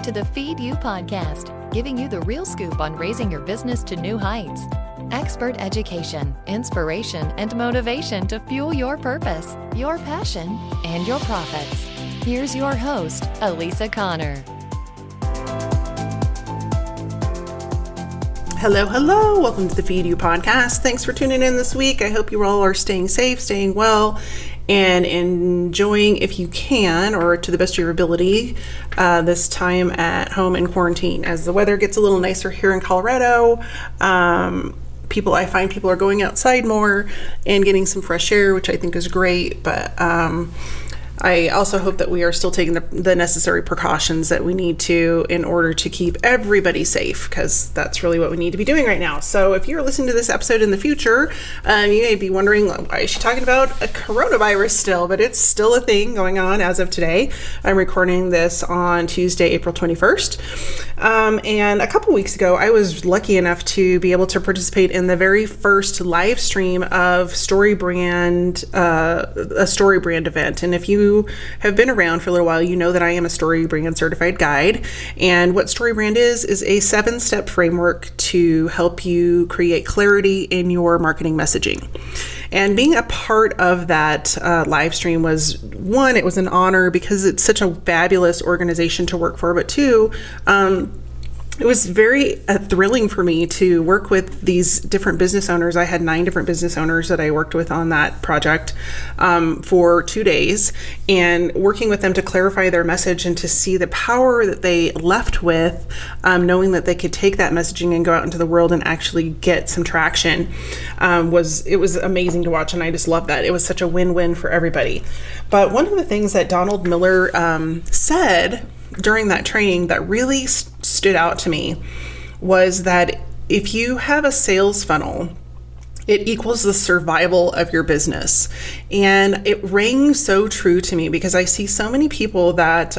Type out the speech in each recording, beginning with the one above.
to the Feed You podcast, giving you the real scoop on raising your business to new heights. Expert education, inspiration, and motivation to fuel your purpose, your passion, and your profits. Here's your host, Elisa Connor. Hello. Welcome to the Feed You podcast. Thanks for tuning in this week. I hope you all are staying safe, staying well, and enjoying, if you can, or to the best of your ability, this time at home in quarantine. As the weather gets a little nicer here in Colorado, I find people are going outside more and getting some fresh air, which I think is great. But I also hope that we are still taking the necessary precautions that we need to in order to keep everybody safe, because that's really what we need to be doing right now. So if you're listening to this episode in the future, you may be wondering, why is she talking about a coronavirus still? But it's still a thing going on as of today. I'm recording this on Tuesday, April 21st. And a couple weeks ago, I was lucky enough to be able to participate in the very first live stream of StoryBrand, a StoryBrand event. And if you have been around for a little while, you know that I am a StoryBrand certified guide. And what StoryBrand is a 7-step framework to help you create clarity in your marketing messaging. And being a part of that live stream was, one, it was an honor because it's such a fabulous organization to work for, but two, it was very thrilling for me to work with these different business owners. I had 9 different business owners that I worked with on that project for 2 days, and working with them to clarify their message and to see the power that they left with, knowing that they could take that messaging and go out into the world and actually get some traction. It was amazing to watch, and I just love that. It was such a win-win for everybody. But one of the things that Donald Miller said during that training that really stood out to me was that if you have a sales funnel, it equals the survival of your business. And it rang so true to me because I see so many people that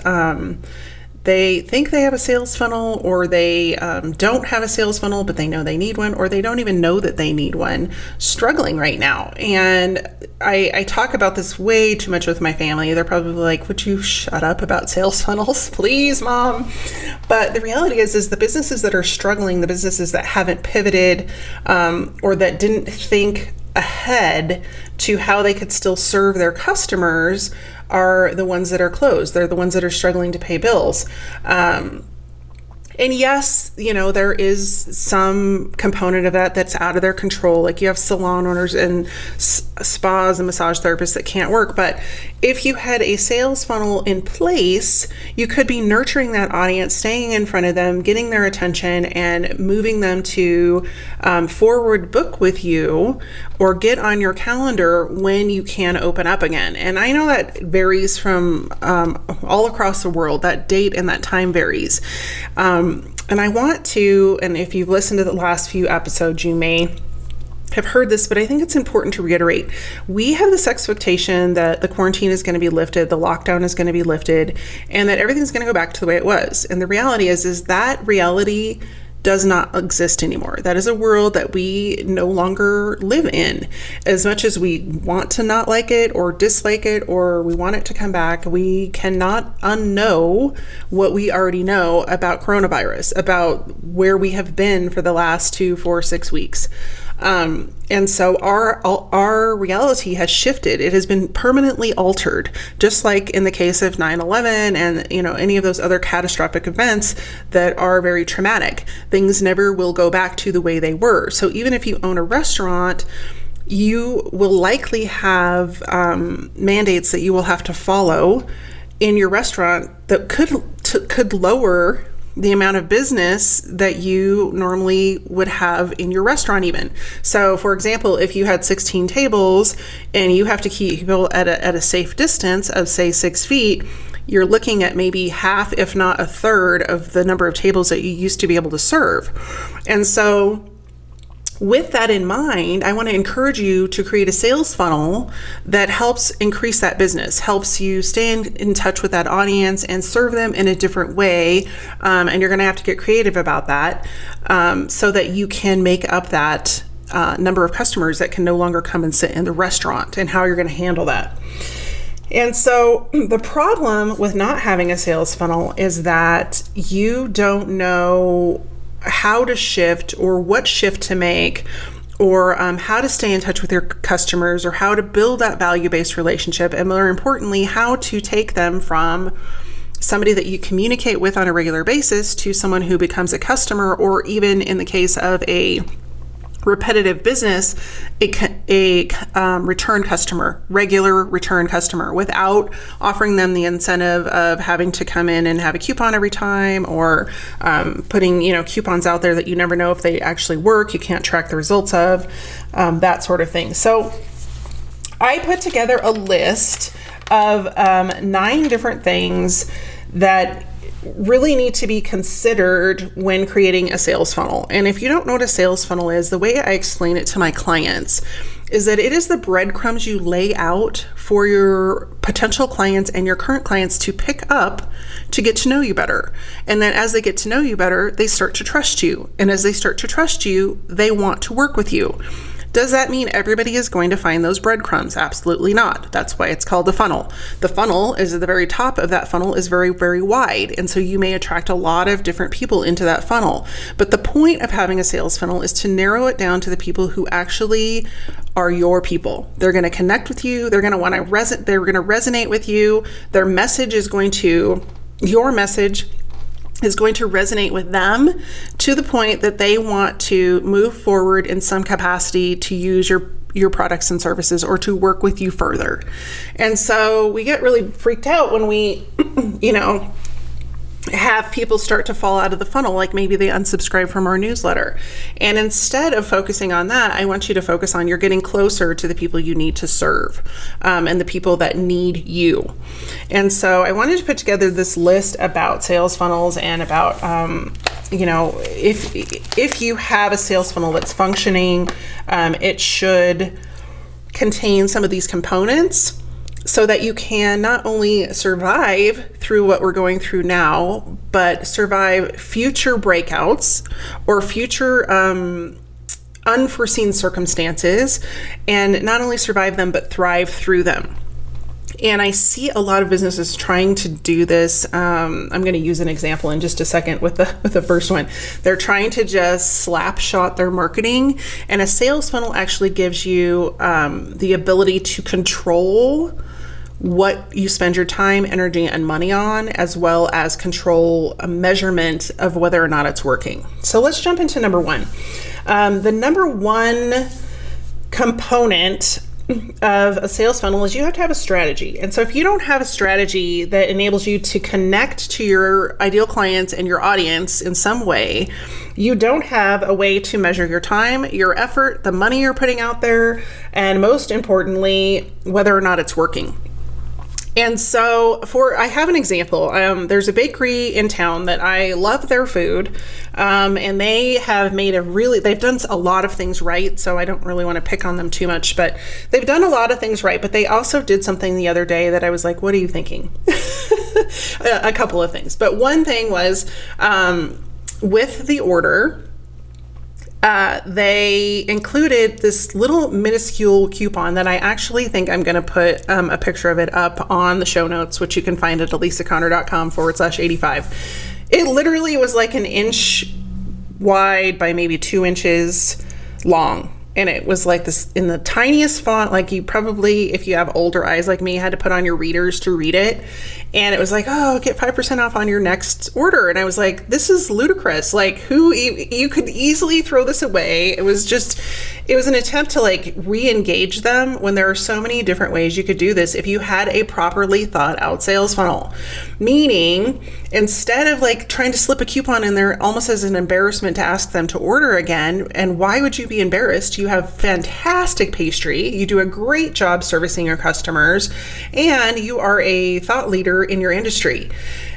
they think they have a sales funnel, or they don't have a sales funnel, but they know they need one, or they don't even know that they need one, struggling right now. And I talk about this way too much with my family. They're probably like, would you shut up about sales funnels, please, Mom? But the reality is the businesses that are struggling, the businesses that haven't pivoted, or that didn't think ahead to how they could still serve their customers, are the ones that are closed. They're the ones that are struggling to pay bills. And yes, there is some component of that that's out of their control. Like you have salon owners and spas and massage therapists that can't work. But if you had a sales funnel in place, you could be nurturing that audience, staying in front of them, getting their attention, and moving them to forward book with you or get on your calendar when you can open up again. And I know that varies from all across the world. That date and that time varies. And I want to, and if you've listened to the last few episodes, you may have heard this, but I think it's important to reiterate. We have this expectation that the quarantine is going to be lifted, the lockdown is going to be lifted, and that everything's going to go back to the way it was. And the reality is that reality does not exist anymore. That is a world that we no longer live in. As much as we want to not like it or dislike it, or we want it to come back, we cannot unknow what we already know about coronavirus, about where we have been for the last 2, 4, 6 weeks. And so our reality has shifted. It has been permanently altered, just like in the case of 9/11 and any of those other catastrophic events that are very traumatic. Things never will go back to the way they were. So even if you own a restaurant, you will likely have mandates that you will have to follow in your restaurant that could lower the amount of business that you normally would have in your restaurant even. So for example, if you had 16 tables and you have to keep people at a safe distance of say 6 feet, you're looking at maybe half, if not a third of the number of tables that you used to be able to serve. And so with that in mind, I want to encourage you to create a sales funnel that helps increase that business, helps you stay in touch with that audience and serve them in a different way. And you're going to have to get creative about that so that you can make up that number of customers that can no longer come and sit in the restaurant, and how you're going to handle that. And so the problem with not having a sales funnel is that you don't know how to shift or what shift to make, or how to stay in touch with your customers, or how to build that value-based relationship, and more importantly, how to take them from somebody that you communicate with on a regular basis to someone who becomes a customer, or even in the case of a repetitive business, a return customer, regular return customer, without offering them the incentive of having to come in and have a coupon every time, or putting coupons out there that you never know if they actually work, you can't track the results of, that sort of thing. So I put together a list of 9 different things that really need to be considered when creating a sales funnel. And if you don't know what a sales funnel is, the way I explain it to my clients is that it is the breadcrumbs you lay out for your potential clients and your current clients to pick up to get to know you better. And then as they get to know you better, they start to trust you. And as they start to trust you, they want to work with you. Does that mean everybody is going to find those breadcrumbs? Absolutely not. That's why it's called a funnel. The funnel is at the very top of that funnel is very, very wide. And so you may attract a lot of different people into that funnel. But the point of having a sales funnel is to narrow it down to the people who actually are your people. They're going to connect with you. They're going to want to resonate with you. Your message is going to resonate with them to the point that they want to move forward in some capacity to use your products and services, or to work with you further. And so we get really freaked out when we, have people start to fall out of the funnel, like maybe they unsubscribe from our newsletter. And instead of focusing on that, I want you to focus on you're getting closer to the people you need to serve, and the people that need you. And so I wanted to put together this list about sales funnels and about, if you have a sales funnel that's functioning, it should contain some of these components, so that you can not only survive through what we're going through now, but survive future breakouts or future unforeseen circumstances, and not only survive them, but thrive through them. And I see a lot of businesses trying to do this. I'm going to use an example in just a second with the first one. They're trying to just slap shot their marketing, and a sales funnel actually gives you the ability to control what you spend your time, energy, and money on, as well as control a measurement of whether or not it's working. So let's jump into number 1. The number 1 component of a sales funnel is you have to have a strategy. And so if you don't have a strategy that enables you to connect to your ideal clients and your audience in some way, you don't have a way to measure your time, your effort, the money you're putting out there, and most importantly, whether or not it's working. And so I have an example. There's a bakery in town that I love their food. And they have they've done a lot of things right. So I don't really want to pick on them too much, but they've done a lot of things right. But they also did something the other day that I was like, what are you thinking? A couple of things. But one thing was, with the order, they included this little minuscule coupon that I actually think I'm going to put a picture of it up on the show notes, which you can find at elisaconner.com/85. It literally was like an inch wide by maybe 2 inches long. And it was like this in the tiniest font, like you probably, if you have older eyes like me, had to put on your readers to read it. And it was like, oh, get 5% off on your next order. And I was like, this is ludicrous. Like, you could easily throw this away. It was an attempt to like re-engage them when there are so many different ways you could do this if you had a properly thought out sales funnel. Meaning, instead of like trying to slip a coupon in there almost as an embarrassment to ask them to order again, and why would you be embarrassed? You have fantastic pastry, you do a great job servicing your customers, and you are a thought leader in your industry.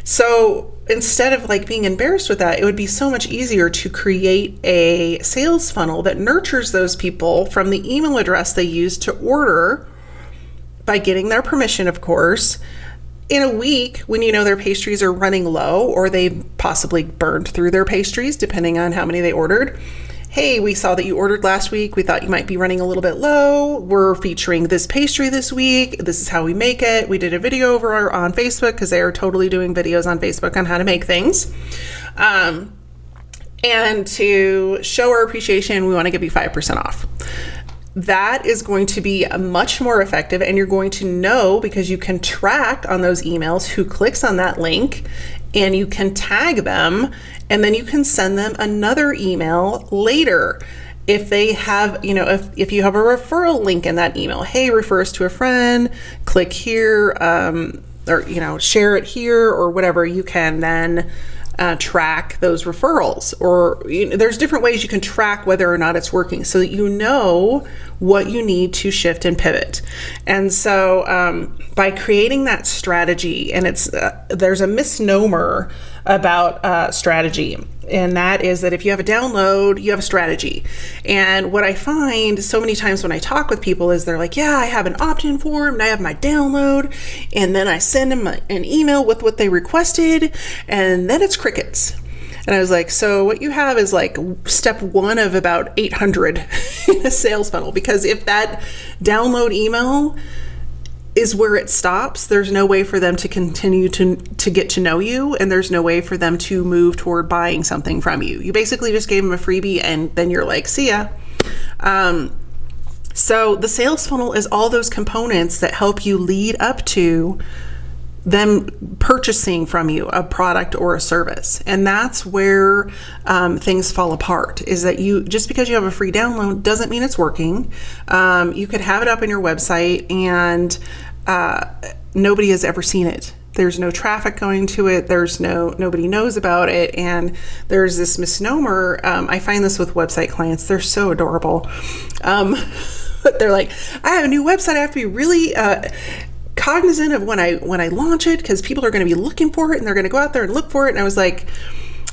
So instead of like being embarrassed with that, it would be so much easier to create a sales funnel that nurtures those people from the email address they use to order, by getting their permission, of course, in a week when you know their pastries are running low, or they possibly burned through their pastries depending on how many they ordered. hey, we saw that you ordered last week. We thought you might be running a little bit low. We're featuring this pastry this week. This is how we make it. We did a video over on Facebook because they are totally doing videos on Facebook on how to make things. And to show our appreciation, we want to give you 5% off. That is going to be much more effective, and you're going to know, because you can track on those emails who clicks on that link, and you can tag them, and then you can send them another email later. If they have, if you have a referral link in that email, hey, refer us to a friend, click here, or, share it here, or whatever, you can then track those referrals. Or there's different ways you can track whether or not it's working, so that you know what you need to shift and pivot. And so by creating that strategy, and there's a misnomer about strategy, and that is that if you have a download, you have a strategy. And what I find so many times when I talk with people is they're like, yeah, I have an opt-in form and I have my download, and then I send them an email with what they requested, and then it's crickets. And I was like, so what you have is like step one of about 800 in a sales funnel, because if that download email is where it stops, there's no way for them to continue to get to know you, and there's no way for them to move toward buying something from you. You basically just gave them a freebie, and then you're like, see ya. So the sales funnel is all those components that help you lead up to them purchasing from you a product or a service. And that's where things fall apart, is that just because you have a free download doesn't mean it's working. You could have it up on your website and nobody has ever seen it. There's no traffic going to it. Nobody knows about it. And there's this misnomer. I find this with website clients. They're so adorable. But they're like, I have a new website. I have to be really cognizant of when I launch it, because people are going to be looking for it and they're going to go out there and look for it. And I was like,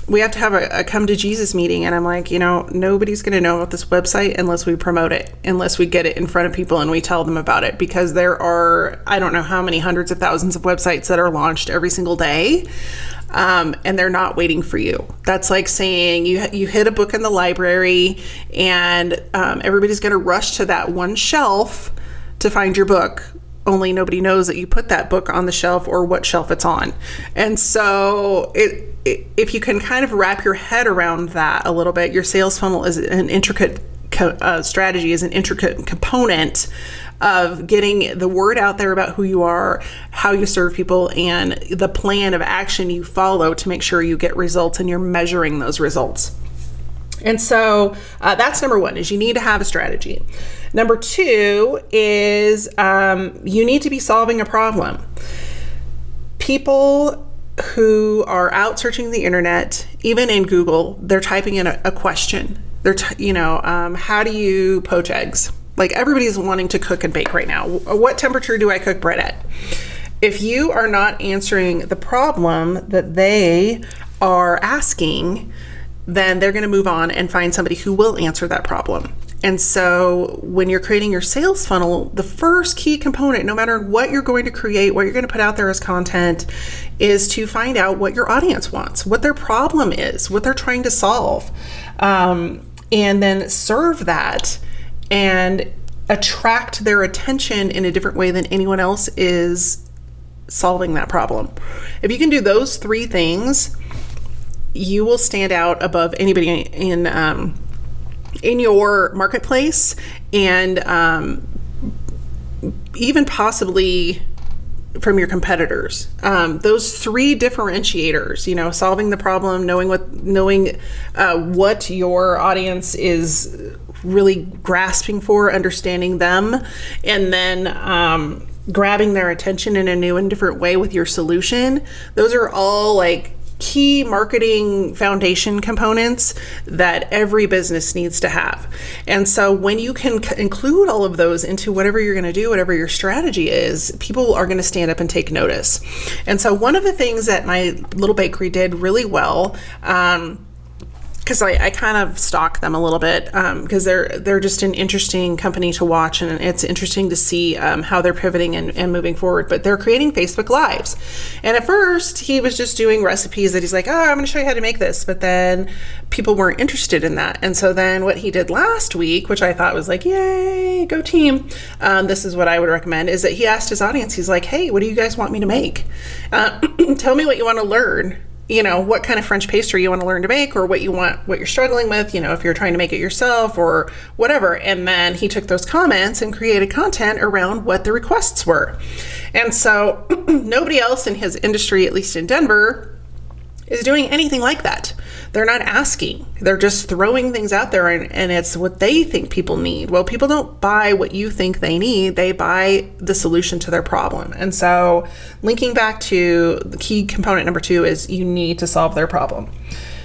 we have to have a come to Jesus meeting. And I'm like, nobody's going to know about this website unless we promote it, unless we get it in front of people and we tell them about it, because there are, I don't know how many hundreds of thousands of websites that are launched every single day. And they're not waiting for you. That's like saying you hit a book in the library and everybody's going to rush to that one shelf to find your book. Only nobody knows that you put that book on the shelf or what shelf it's on. And so if you can kind of wrap your head around that a little bit, your sales funnel is an intricate strategy, is an intricate component of getting the word out there about who you are, how you serve people, and the plan of action you follow to make sure you get results and you're measuring those results. And so that's number one, is you need to have a strategy. Number two is you need to be solving a problem. People who are out searching the internet, even in Google, they're typing in a question. They're, how do you poach eggs? Like, everybody's wanting to cook and bake right now. What temperature do I cook bread at? If you are not answering the problem that they are asking, then they're going to move on and find somebody who will answer that problem. And so when you're creating your sales funnel, the first key component, no matter what you're going to create, what you're going to put out there as content, is to find out what your audience wants, what their problem is, what they're trying to solve, and then serve that and attract their attention in a different way than anyone else is solving that problem. If you can do those three things, you will stand out above anybody in your marketplace, and even possibly from your competitors. Those three differentiators, solving the problem, knowing what your audience is really grasping for, understanding them, and then grabbing their attention in a new and different way with your solution. Those are all like key marketing foundation components that every business needs to have. And so when you can include all of those into whatever you're going to do, whatever your strategy is, people are going to stand up and take notice. And so one of the things that my little bakery did really well, because I kind of stalk them a little bit because they're just an interesting company to watch, and it's interesting to see how they're pivoting and moving forward. But they're creating Facebook Lives, and at first he was just doing recipes that he's like, oh, I'm going to show you how to make this, but then people weren't interested in that. And so then what he did last week, which I thought was like, yay, go team, this is what I would recommend, is that he asked his audience, he's like, hey, what do you guys want me to make? Tell me what you want to learn. What kind of French pastry you want to learn to make, or what you're struggling with, if you're trying to make it yourself or whatever. And then he took those comments and created content around what the requests were. And so nobody else in his industry, at least in Denver, is doing anything like that. They're not asking. They're just throwing things out there, and it's what they think people need. Well, people don't buy what you think they need. They buy the solution to their problem. And so linking back to the key component number 2 is you need to solve their problem.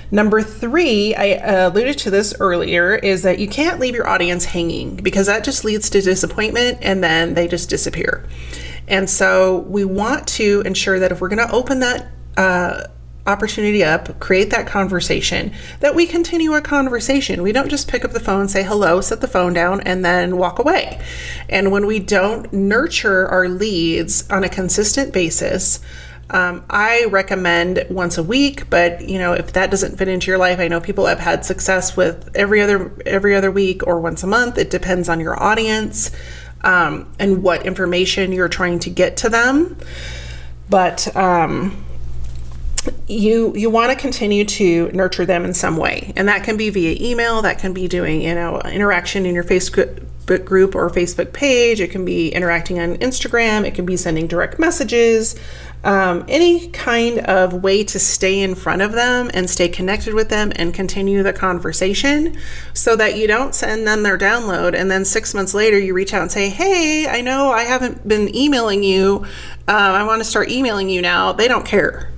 Number 3, I alluded to this earlier, is that you can't leave your audience hanging, because that just leads to disappointment and then they just disappear. And so we want to ensure that if we're going to open that opportunity up, create that conversation, that we continue a conversation. We don't just pick up the phone, say hello, set the phone down, and then walk away. And when we don't nurture our leads on a consistent basis, I recommend once a week, but if that doesn't fit into your life, I know people have had success with every other week or once a month. It depends on your audience and what information you're trying to get to them. But you want to continue to nurture them in some way, and that can be via email, that can be doing interaction in your Facebook group or Facebook page, it can be interacting on Instagram, it can be sending direct messages, any kind of way to stay in front of them and stay connected with them and continue the conversation, so that you don't send them their download and then 6 months later you reach out and say, hey, I know I haven't been emailing you, I want to start emailing you now. They don't care.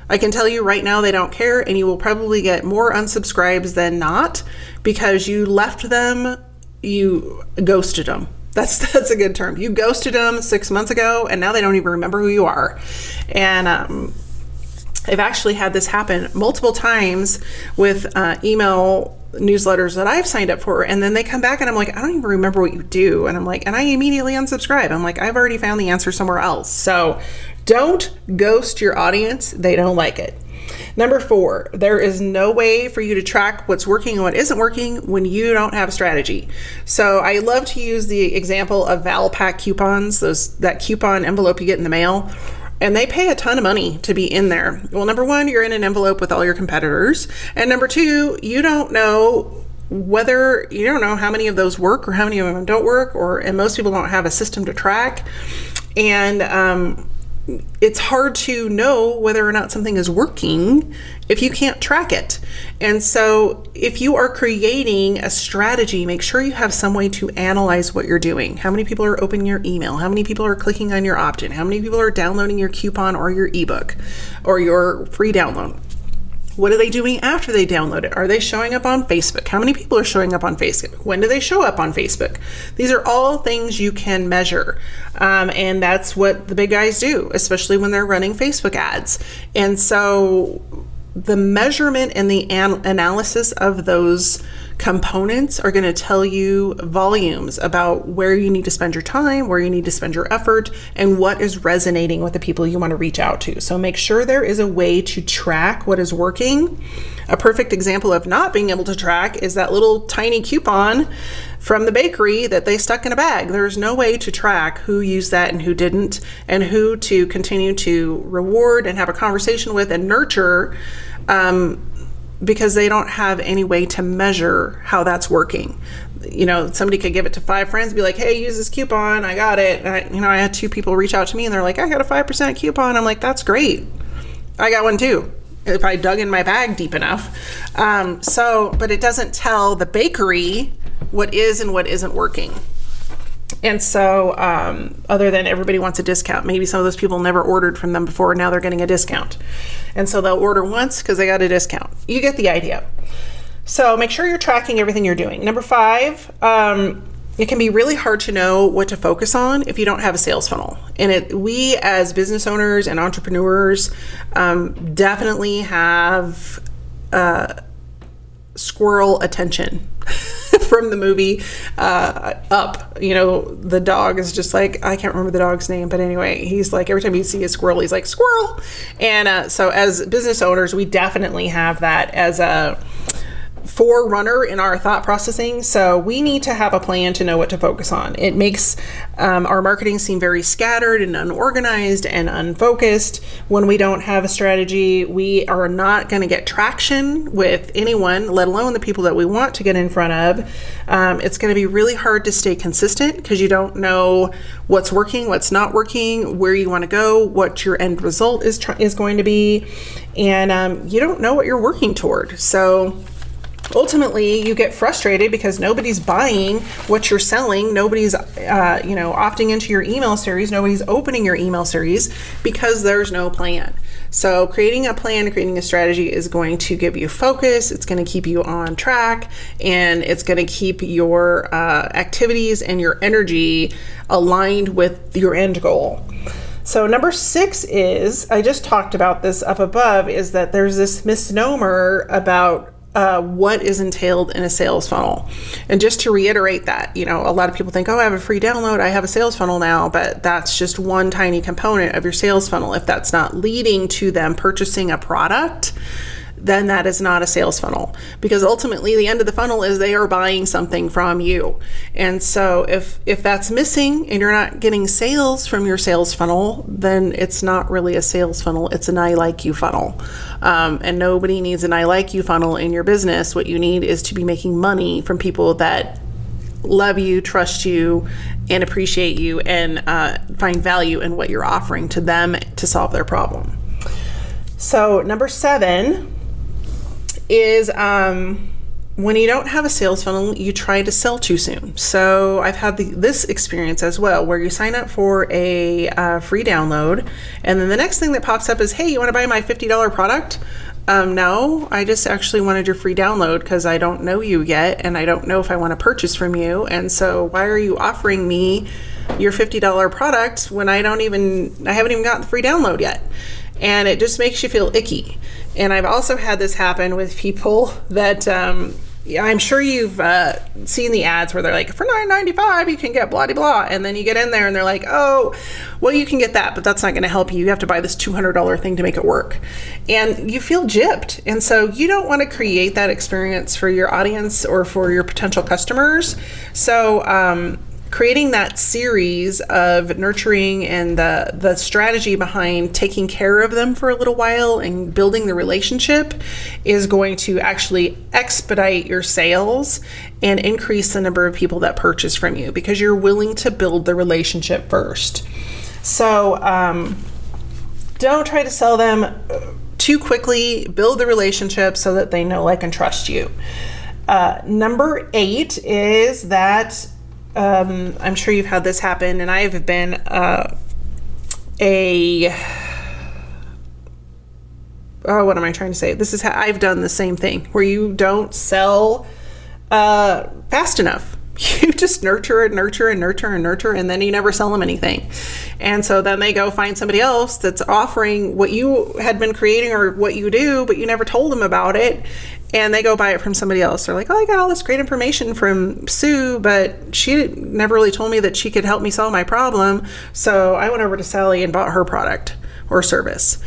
I can tell you right now, they don't care, and you will probably get more unsubscribes than not, because you left them, you ghosted them. That's a good term. You ghosted them 6 months ago, and now they don't even remember who you are. And I've actually had this happen multiple times with email newsletters that I've signed up for, and then they come back and I'm like, I don't even remember what you do. And I'm like, and I immediately unsubscribe. I'm like, I've already found the answer somewhere else. So don't ghost your audience. They don't like it. Number 4, there is no way for you to track what's working and what isn't working when you don't have a strategy. So I love to use the example of Valpak coupons, that coupon envelope you get in the mail. And they pay a ton of money to be in there. Well, number 1, you're in an envelope with all your competitors. And number 2, you don't know how many of those work or how many of them don't work, and most people don't have a system to track. And it's hard to know whether or not something is working if you can't track it. And so if you are creating a strategy, make sure you have some way to analyze what you're doing. How many people are opening your email? How many people are clicking on your opt-in? How many people are downloading your coupon or your ebook or your free download? What are they doing after they download it? Are they showing up on Facebook? How many people are showing up on Facebook? When do they show up on Facebook? These are all things you can measure. And that's what the big guys do, especially when they're running Facebook ads. And so the measurement and the analysis of those components are going to tell you volumes about where you need to spend your time, where you need to spend your effort, and what is resonating with the people you want to reach out to. So make sure there is a way to track what is working. A perfect example of not being able to track is that little tiny coupon from the bakery that they stuck in a bag. There's no way to track who used that and who didn't, and who to continue to reward and have a conversation with and nurture, because they don't have any way to measure how that's working. Somebody could give it to 5 friends, be like, hey, use this coupon, I got it. And I had 2 people reach out to me and they're like, I got a 5% coupon. I'm like, that's great. I got one too, if I dug in my bag deep enough. But it doesn't tell the bakery what is and what isn't working. And so other than everybody wants a discount, maybe some of those people never ordered from them before, now they're getting a discount. And so they'll order once because they got a discount. You get the idea. So make sure you're tracking everything you're doing. Number 5, it can be really hard to know what to focus on if you don't have a sales funnel. And we as business owners and entrepreneurs definitely have squirrel attention from the movie Up. You know, the dog is just like, I can't remember the dog's name, but anyway, he's like, every time you see a squirrel, he's like, squirrel. And so as business owners, we definitely have that as a forerunner in our thought processing. So we need to have a plan to know what to focus on. It makes our marketing seem very scattered and unorganized and unfocused. When we don't have a strategy, we are not going to get traction with anyone, let alone the people that we want to get in front of. It's going to be really hard to stay consistent because you don't know what's working, what's not working, where you want to go, what your end result is going to be, and you don't know what you're working toward. So ultimately, you get frustrated because nobody's buying what you're selling. Nobody's, opting into your email series. Nobody's opening your email series because there's no plan. So creating a plan, creating a strategy is going to give you focus. It's going to keep you on track, and it's going to keep your activities and your energy aligned with your end goal. So number 6 is, I just talked about this up above, is that there's this misnomer about what is entailed in a sales funnel. And just to reiterate that, a lot of people think, oh, I have a free download, I have a sales funnel now, but that's just one tiny component of your sales funnel. If that's not leading to them purchasing a product, then that is not a sales funnel, because ultimately the end of the funnel is they are buying something from you. And so if that's missing and you're not getting sales from your sales funnel, then it's not really a sales funnel. It's an I like you funnel. And nobody needs an I like you funnel in your business. What you need is to be making money from people that love you, trust you, and appreciate you, and find value in what you're offering to them to solve their problem. So number 7 is when you don't have a sales funnel, you try to sell too soon. So I've had this experience as well, where you sign up for a free download, and then the next thing that pops up is, hey, you want to buy my $50 product? No, I just actually wanted your free download because I don't know you yet, and I don't know if I want to purchase from you. And so why are you offering me your $50 product when I haven't even gotten the free download yet? And it just makes you feel icky. And I've also had this happen with people that I'm sure you've seen the ads where they're like, for $9.95 you can get blah, blah, blah. And then you get in there and they're like, oh, well, you can get that, but that's not going to help you. You have to buy this $200 thing to make it work. And you feel gypped. And so you don't want to create that experience for your audience or for your potential customers. So creating that series of nurturing and the strategy behind taking care of them for a little while and building the relationship is going to actually expedite your sales and increase the number of people that purchase from you, because you're willing to build the relationship first. So don't try to sell them too quickly. Build the relationship so that they know, like, and trust you. Number 8 is that I'm sure you've had this happen, and I have been what am I trying to say? I've done the same thing, where you don't sell fast enough. You just nurture and nurture and nurture and nurture, and then you never sell them anything. And so then they go find somebody else that's offering what you had been creating or what you do, but you never told them about it. And they go buy it from somebody else. They're like, oh, I got all this great information from Sue, but she never really told me that she could help me solve my problem. So I went over to Sally and bought her product or service.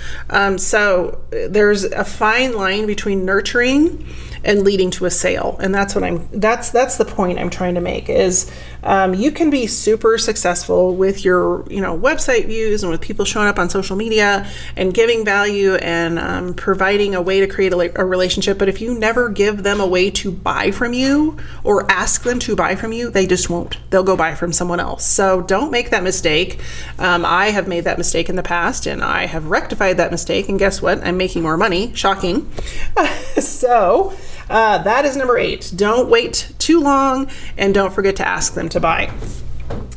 So there's a fine line between nurturing and leading to a sale. And that's the point I'm trying to make is you can be super successful with your website views and with people showing up on social media and giving value and providing a way to create a relationship. But if you never give them a way to buy from you or ask them to buy from you, they just won't. They'll go buy from someone else. So don't make that mistake. I have made that mistake in the past, and I have rectified that mistake. And guess what? I'm making more money. Shocking. So that is number 8. Don't wait too long, and don't forget to ask them to buy.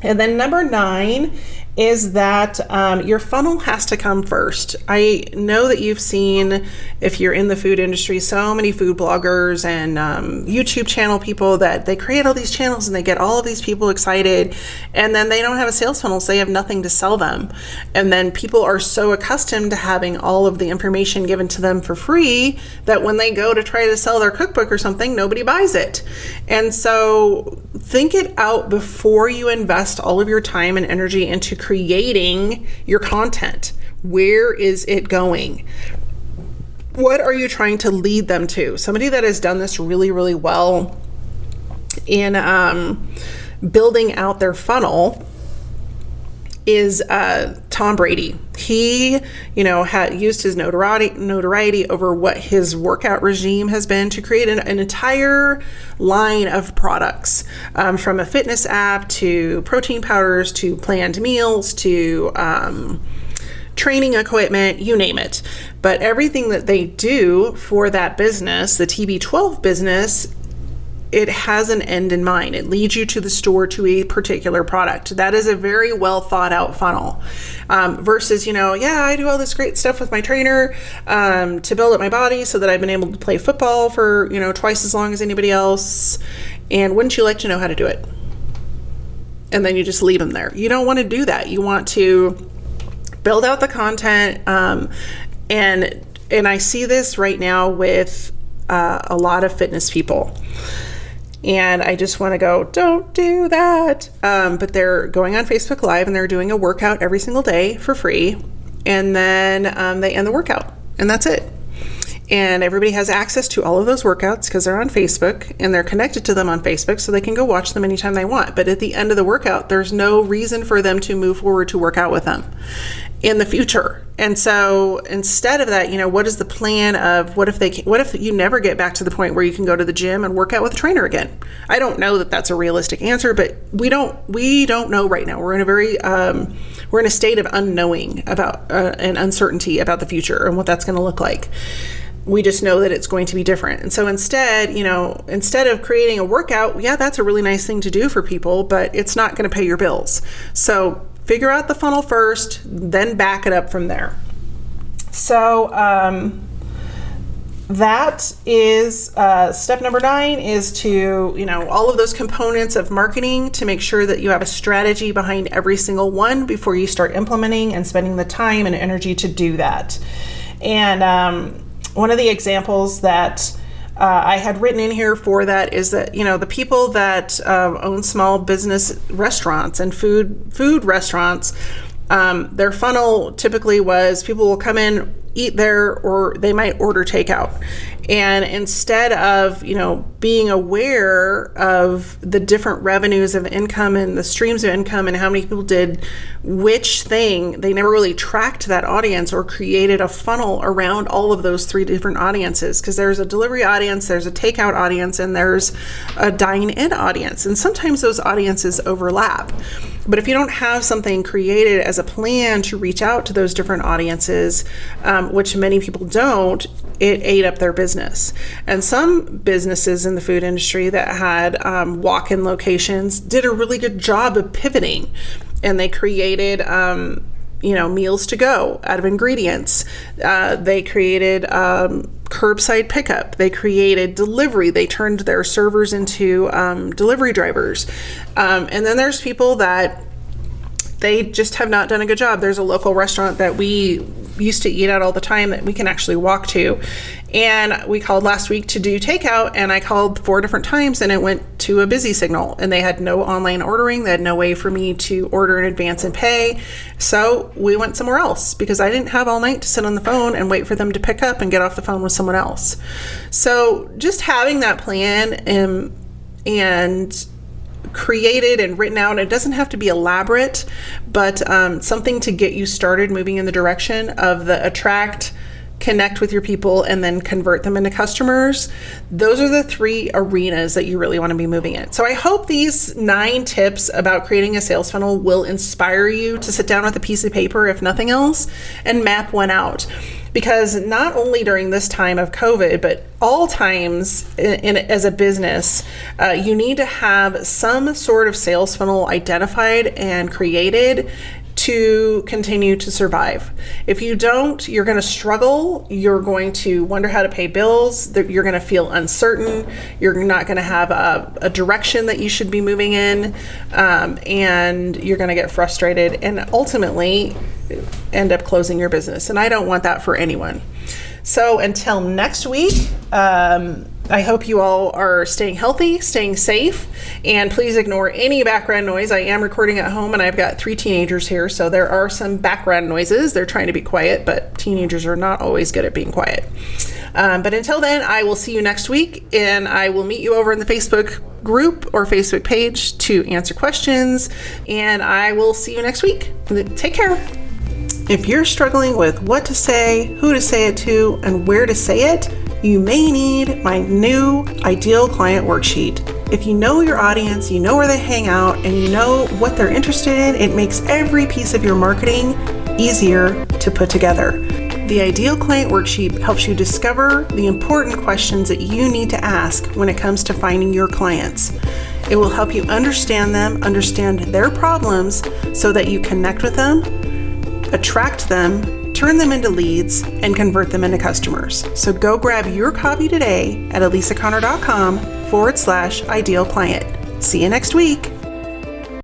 And then number 9 is that your funnel has to come first. I know that you've seen, if you're in the food industry, so many food bloggers and YouTube channel people that they create all these channels and they get all of these people excited, and then they don't have a sales funnel, so they have nothing to sell them. And then people are so accustomed to having all of the information given to them for free that when they go to try to sell their cookbook or something, nobody buys it. And so think it out before you invest all of your time and energy into creating your content. Where is it going? What are you trying to lead them to? Somebody that has done this really, really well in building out their funnel is Tom Brady. He, had used his notoriety over what his workout regime has been to create an entire line of products, from a fitness app to protein powders to planned meals to training equipment, you name it. But everything that they do for that business, the TB12 business, it has an end in mind. It leads you to the store to a particular product. That is a very well thought out funnel. Versus, I do all this great stuff with my trainer to build up my body so that I've been able to play football for, twice as long as anybody else. And wouldn't you like to know how to do it? And then you just leave them there. You don't want to do that. You want to build out the content. And I see this right now with a lot of fitness people. And I just want to go, don't do that. But they're going on Facebook Live and they're doing a workout every single day for free. And then they end the workout and that's it. And everybody has access to all of those workouts because they're on Facebook and they're connected to them on Facebook, so they can go watch them anytime they want. But at the end of the workout, there's no reason for them to move forward to work out with them in the future. And so instead of that, what is the plan of what if you never get back to the point where you can go to the gym and work out with a trainer again? I don't know that that's a realistic answer, but we don't know right now. We're in we're in a state of unknowing about and uncertainty about the future and what that's going to look like. We just know that it's going to be different. And so instead of creating a workout, that's a really nice thing to do for people, but it's not going to pay your bills. So figure out the funnel first, then back it up from there. So that is step number 9 is to, all of those components of marketing, to make sure that you have a strategy behind every single one before you start implementing and spending the time and energy to do that. And one of the examples that I had written in here for that is that, the people that own small business restaurants and food restaurants, their funnel typically was people will come in, eat there, or they might order takeout. And instead of, being aware of the different revenues of income and the streams of income and how many people did which thing, they never really tracked that audience or created a funnel around all of those 3 different audiences. Because there's a delivery audience, there's a takeout audience, and there's a dine-in audience. And sometimes those audiences overlap. But if you don't have something created as a plan to reach out to those different audiences, which many people don't, it ate up their business. And some businesses in the food industry that had walk-in locations did a really good job of pivoting, and they created meals to go out of ingredients. They created curbside pickup. They created delivery. They turned their servers into delivery drivers. And then there's people that they just have not done a good job. There's a local restaurant that we used to eat at all the time that we can actually walk to. And we called last week to do takeout, and I called 4 different times and it went to a busy signal, and they had no online ordering. They had no way for me to order in advance and pay. So we went somewhere else because I didn't have all night to sit on the phone and wait for them to pick up and get off the phone with someone else. So just having that plan and created and written out, it doesn't have to be elaborate, but something to get you started moving in the direction of the attract, connect with your people, and then convert them into customers. Those are the 3 arenas that you really want to be moving in. So I hope these 9 tips about creating a sales funnel will inspire you to sit down with a piece of paper, if nothing else, and map one out. Because not only during this time of COVID, but all times as a business, you need to have some sort of sales funnel identified and created to continue to survive. If you don't, you're going to struggle. You're going to wonder how to pay bills. You're going to feel uncertain. You're not going to have a direction that you should be moving in. And you're going to get frustrated and ultimately end up closing your business. And I don't want that for anyone. So until next week, I hope you all are staying healthy, staying safe, and please ignore any background noise. I am recording at home and I've got 3 teenagers here, so there are some background noises. They're trying to be quiet, but teenagers are not always good at being quiet. But until then, I will see you next week, and I will meet you over in the Facebook group or Facebook page to answer questions, and I will see you next week. Take care. If you're struggling with what to say, who to say it to, and where to say it, you may need my new Ideal Client Worksheet. If you know your audience, you know where they hang out, and you know what they're interested in, it makes every piece of your marketing easier to put together. The Ideal Client Worksheet helps you discover the important questions that you need to ask when it comes to finding your clients. It will help you understand them, understand their problems, so that you connect with them, attract them, turn them into leads, and convert them into customers. So go grab your copy today at alisaconnor.com/ideal client. See you next week.